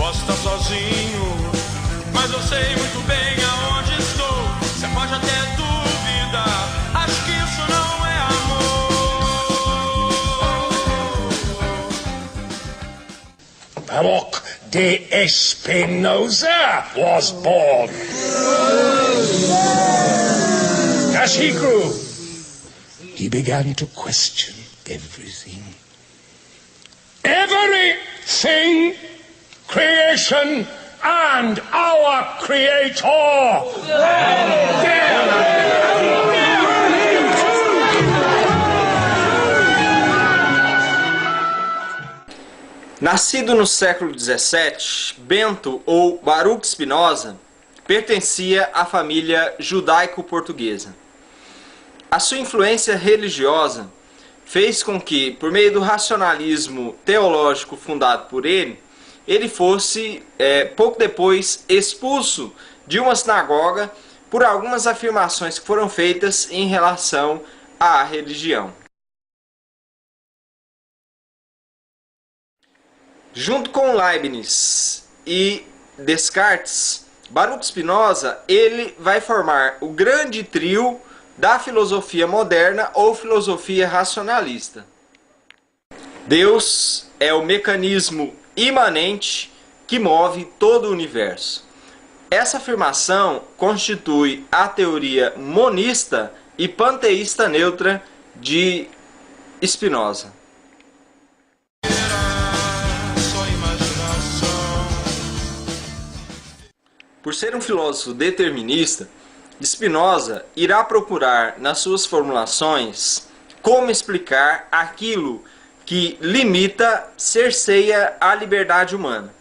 Posso estar sozinho, mas eu sei muito bem aonde estou. Você pode até duvidar, acho que isso não é amor. Baruch de Spinoza was born. As he grew, he began to question everything. Everything, creation and our Creator. Nascido no século XVII, Bento ou Baruch Spinoza pertencia à família judaico-portuguesa. A sua influência religiosa fez com que, por meio do racionalismo teológico fundado por ele fosse, pouco depois, expulso de uma sinagoga por algumas afirmações que foram feitas em relação à religião. Junto com Leibniz e Descartes, Baruch Spinoza ele vai formar o grande trio da filosofia moderna ou filosofia racionalista. Deus é o mecanismo imanente que move todo o universo. Essa afirmação constitui a teoria monista e panteísta neutra de Spinoza. Por ser um filósofo determinista, Spinoza irá procurar nas suas formulações como explicar aquilo que limita, cerceia a liberdade humana.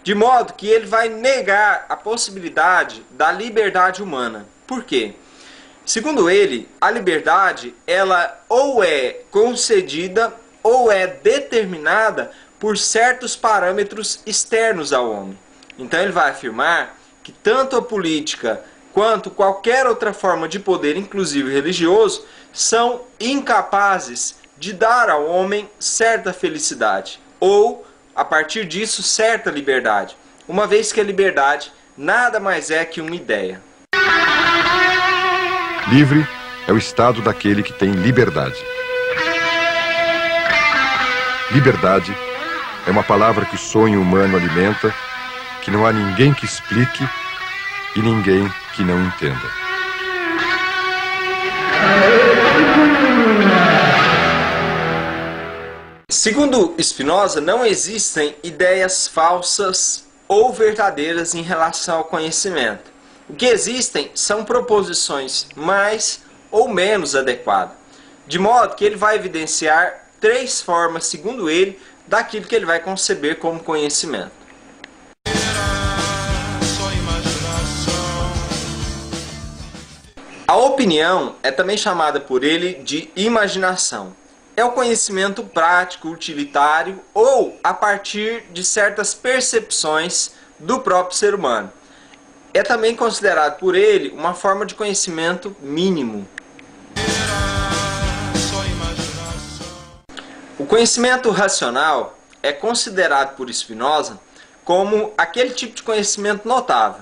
De modo que ele vai negar a possibilidade da liberdade humana. Por quê? Segundo ele, a liberdade ela ou é concedida ou é determinada por certos parâmetros externos ao homem. Então ele vai afirmar que tanto a política quanto qualquer outra forma de poder, inclusive religioso, são incapazes de dar ao homem certa felicidade, ou, a partir disso, certa liberdade, uma vez que a liberdade nada mais é que uma ideia. Livre é o estado daquele que tem liberdade. Liberdade é uma palavra que o sonho humano alimenta, que não há ninguém que explique e ninguém que não entenda. Segundo Spinoza, não existem ideias falsas ou verdadeiras em relação ao conhecimento. O que existem são proposições mais ou menos adequadas, de modo que ele vai evidenciar 3 formas, segundo ele, daquilo que ele vai conceber como conhecimento. A opinião é também chamada por ele de imaginação. É o conhecimento prático, utilitário ou a partir de certas percepções do próprio ser humano. É também considerado por ele uma forma de conhecimento mínimo. O conhecimento racional é considerado por Spinoza como aquele tipo de conhecimento notável,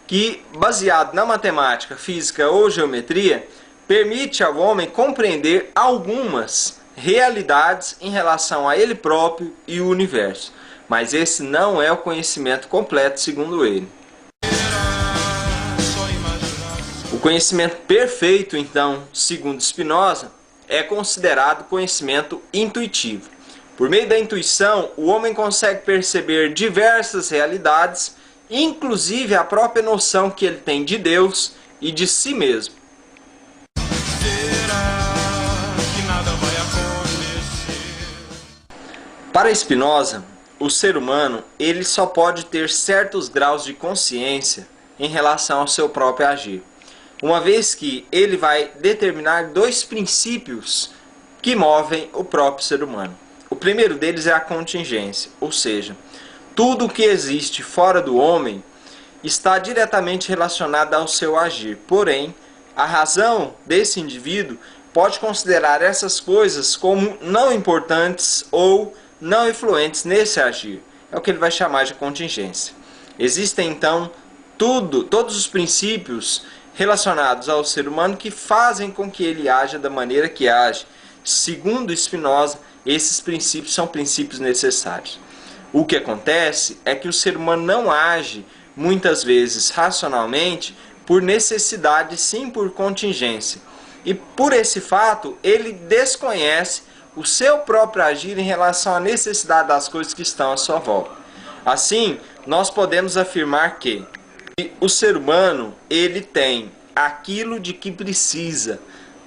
que, baseado na matemática, física ou geometria, permite ao homem compreender algumas realidades em relação a ele próprio e o universo. Mas esse não é o conhecimento completo, segundo ele. O conhecimento perfeito, então, segundo Spinoza, é considerado conhecimento intuitivo. Por meio da intuição, o homem consegue perceber diversas realidades, inclusive a própria noção que ele tem de Deus e de si mesmo. Para Spinoza, o ser humano ele só pode ter certos graus de consciência em relação ao seu próprio agir, uma vez que ele vai determinar 2 princípios que movem o próprio ser humano. O primeiro deles é a contingência, ou seja, tudo o que existe fora do homem está diretamente relacionado ao seu agir. Porém, a razão desse indivíduo pode considerar essas coisas como não importantes ou não influentes nesse agir. é o que ele vai chamar de contingência. Existem então todos os princípios relacionados ao ser humano que fazem com que ele haja da maneira que age. Segundo Spinoza, esses princípios são princípios necessários. O que acontece é que o ser humano não age muitas vezes racionalmente por necessidade, sim por contingência. E por esse fato, ele desconhece o seu próprio agir em relação à necessidade das coisas que estão à sua volta. Assim, nós podemos afirmar que o ser humano, ele tem aquilo de que precisa,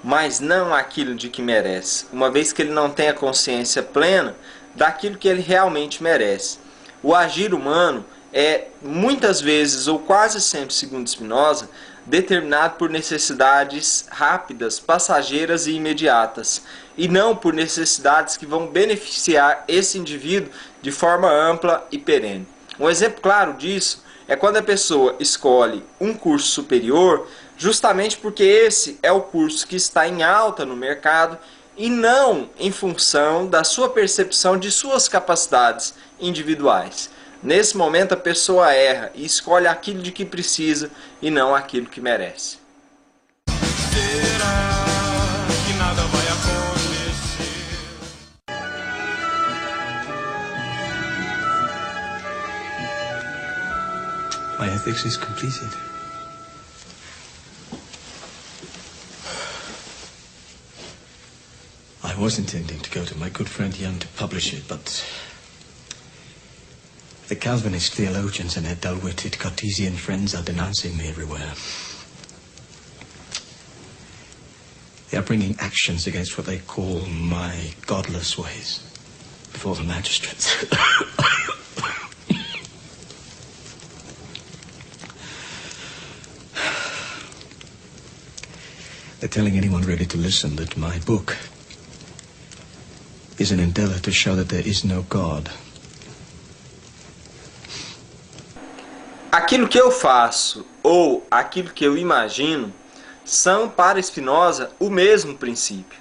mas não aquilo de que merece, uma vez que ele não tem a consciência plena daquilo que ele realmente merece. O agir humano é muitas vezes, ou quase sempre, segundo Spinoza, determinado por necessidades rápidas, passageiras e imediatas, e não por necessidades que vão beneficiar esse indivíduo de forma ampla e perene. Um exemplo claro disso é quando a pessoa escolhe um curso superior, justamente porque esse é o curso que está em alta no mercado e não em função da sua percepção de suas capacidades individuais. Nesse momento a pessoa erra e escolhe aquilo de que precisa e não aquilo que merece. Será que nada vai acontecer? My ethics is completed. I was intending to go to my good friend Young to publish it, but the Calvinist theologians and their dull-witted Cartesian friends are denouncing me everywhere. They are bringing actions against what they call my godless ways before the magistrates. They're telling anyone ready to listen that my book is an endeavor to show that there is no God. Aquilo que eu faço ou aquilo que eu imagino são, para Spinoza, o mesmo princípio.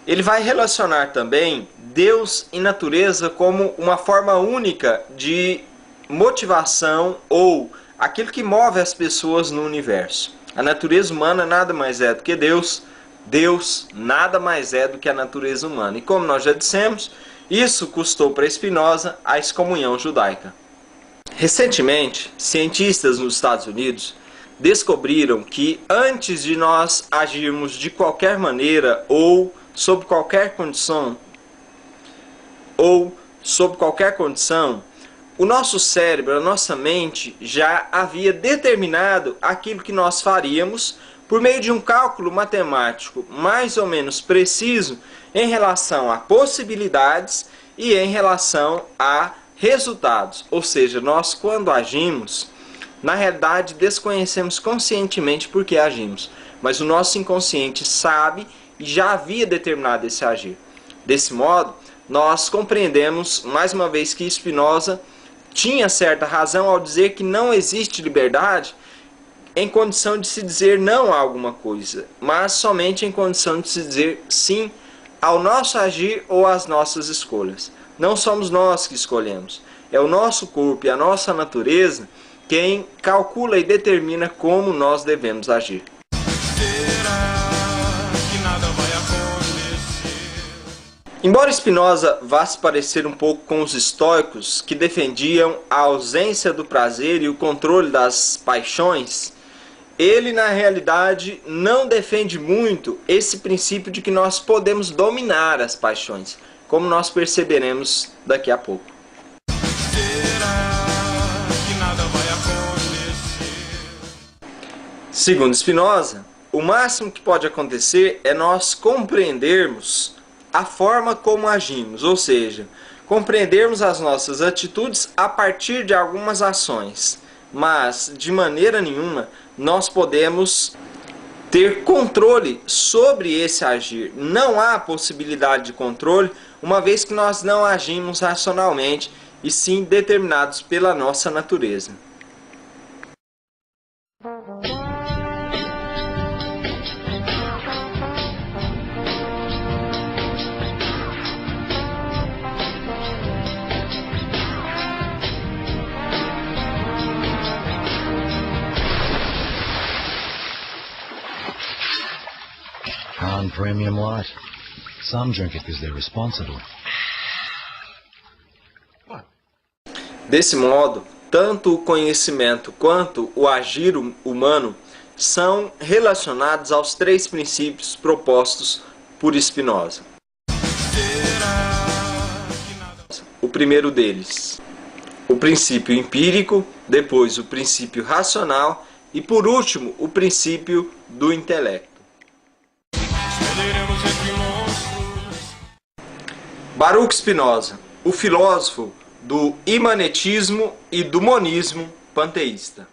Ele vai relacionar também Deus e natureza como uma forma única de motivação ou aquilo que move as pessoas no universo. A natureza humana nada mais é do que Deus, Deus nada mais é do que a natureza humana. E como nós já dissemos, isso custou para Spinoza a excomunhão judaica. Recentemente, cientistas nos Estados Unidos descobriram que antes de nós agirmos de qualquer maneira ou sob qualquer condição, o nosso cérebro, a nossa mente já havia determinado aquilo que nós faríamos por meio de um cálculo matemático mais ou menos preciso em relação a possibilidades e em relação a resultados. Ou seja, nós quando agimos, na realidade desconhecemos conscientemente por que agimos, mas o nosso inconsciente sabe e já havia determinado esse agir. Desse modo, nós compreendemos mais uma vez que Spinoza tinha certa razão ao dizer que não existe liberdade em condição de se dizer não a alguma coisa, mas somente em condição de se dizer sim ao nosso agir ou às nossas escolhas. Não somos nós que escolhemos, é o nosso corpo e a nossa natureza quem calcula e determina como nós devemos agir. Será que nada vai acontecer? Embora Spinoza vá se parecer um pouco com os estoicos que defendiam a ausência do prazer e o controle das paixões, ele na realidade não defende muito esse princípio de que nós podemos dominar as paixões, como nós perceberemos daqui a pouco. Será que nada vai acontecer? Segundo Spinoza, o máximo que pode acontecer é nós compreendermos a forma como agimos, ou seja, compreendermos as nossas atitudes a partir de algumas ações, mas de maneira nenhuma nós podemos ter controle sobre esse agir. Não há possibilidade de controle, uma vez que nós não agimos racionalmente, e sim determinados pela nossa natureza. Non-premium light. Some drink it because they're responsible. Desse modo, tanto o conhecimento quanto o agir humano são relacionados aos 3 princípios propostos por Spinoza. O primeiro deles, o princípio empírico, depois o princípio racional e, por último, o princípio do intelecto. Baruch Spinoza, o filósofo do imanetismo e do monismo panteísta.